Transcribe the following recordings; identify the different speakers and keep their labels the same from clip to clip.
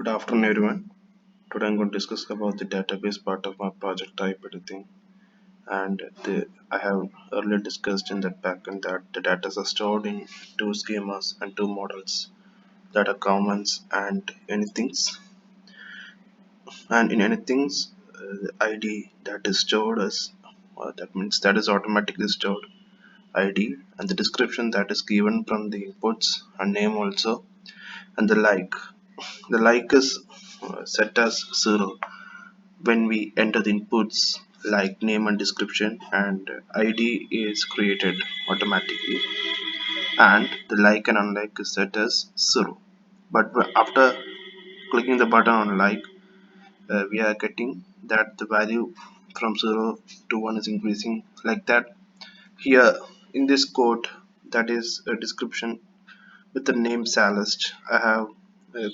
Speaker 1: Good afternoon, everyone. Today I'm going to discuss about the database part of my project type editing. I have earlier discussed in that backend that the data are stored in two schemas and two models that are commons and anythings. And in anythings, the ID that is stored as that means that is automatically stored ID and the description that is given from the inputs and name also and the like. The like is set as 0 when we enter the inputs like name and description, and ID is created automatically, and the like and unlike is set as 0. But after clicking the button on like, we are getting that the value from 0 to 1 is increasing like that. Here in this code, that is a description with the name Salist. I have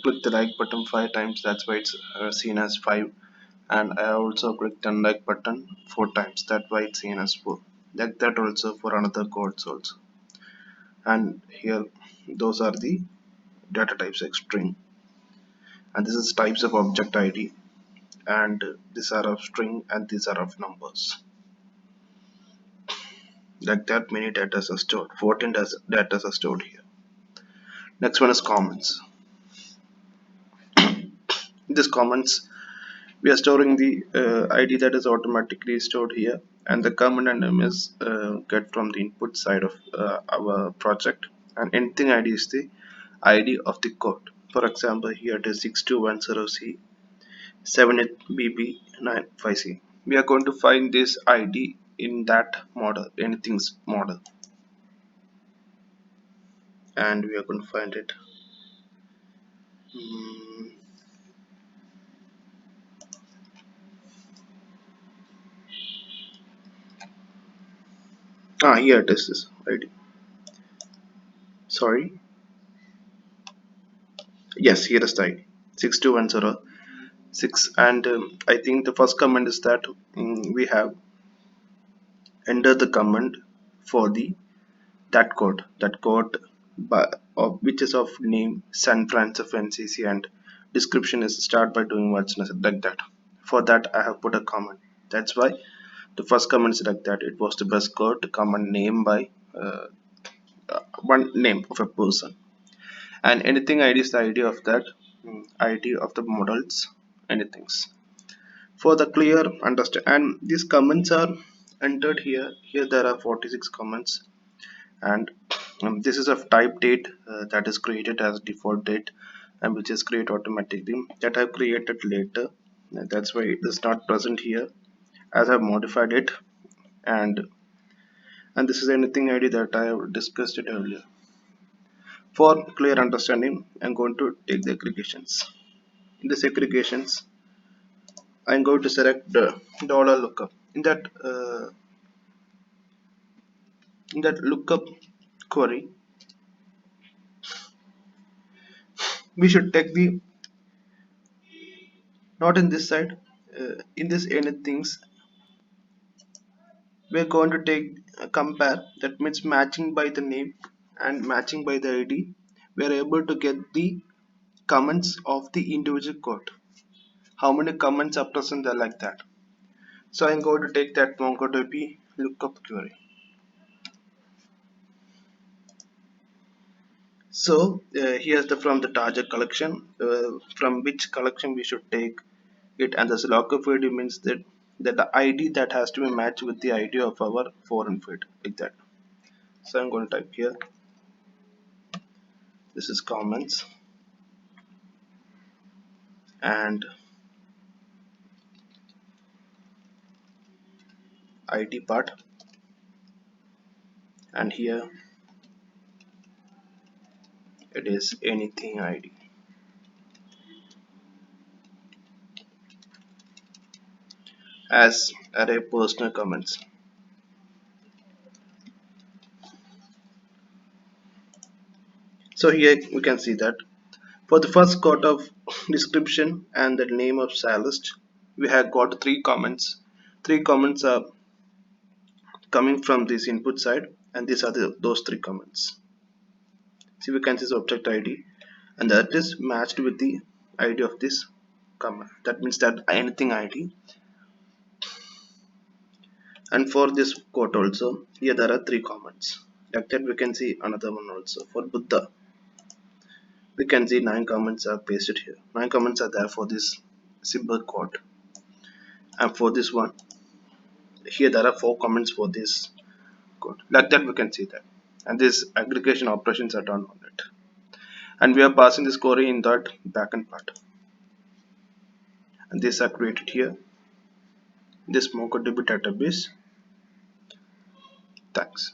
Speaker 1: clicked the like button 5 times, that's why it's seen as 5, and I also clicked unlike button 4 times, that's why it's seen as 4. Like that also for another codes also. And here those are the data types like string, and this is types of object ID, and these are of string and these are of numbers. Like that many data are stored. 14 data are stored here. Next one is comments. In this comments we are storing the ID that is automatically stored here, and the comment and name is get from the input side of our project, and anything ID is the ID of the code. For example, here it is 6210C 78BB95C. We are going to find this ID in that model, anything's model, and we are going to find it. Mm, Here it is, this ID. Sorry, yes, here is the ID 6210 and I think the first command is that we have enter the command for the that code by, which is of name San Francisco NCC, and description is start by doing what's necessary like that. For that I have put a comment, that's why the first comment is like that. It was the best code to command name by one name of a person, and anything ID is the ID of that ID of the models, anythings. For the clear understand, and these comments are entered here there are 46 comments, and this is of type date that is created as default date, and which is created automatically, that I've created later, and that's why it is not present here as I've modified it. And this is anything ID that I have discussed it earlier. For clear understanding, I'm going to take the aggregations. In this aggregations, I'm going to select the dollar lookup. In that lookup query, we should take the, not in this side, in this anythings, we're going to take compare, that means matching by the name and matching by the ID. We're able to get the comments of the individual code, how many comments are present there, like that. So I'm going to take that MongoDB lookup query. So here's the from the target collection, from which collection we should take it, and this lookup ID means that the ID that has to be matched with the ID of our foreign feed, like that. So I'm going to type here, this is comments, and ID part, and here it is anything ID as array personal comments. So here we can see that for the first quote of description and the name of Salist, we have got three comments. Three comments are coming from this input side, and these are those three comments. See, we can see the object ID, and that is matched with the id of this command. That means that anything id. And for this quote also, here there are three comments. Like that we can see another one also. For Buddha, we can see 9 comments are pasted here. 9 comments are there for this simple quote. And for this one, here there are 4 comments for this quote. Like that we can see that. And this aggregation operations are done on it. And we are passing this query in that backend part. And these are created here. This MongoDB database. Thanks.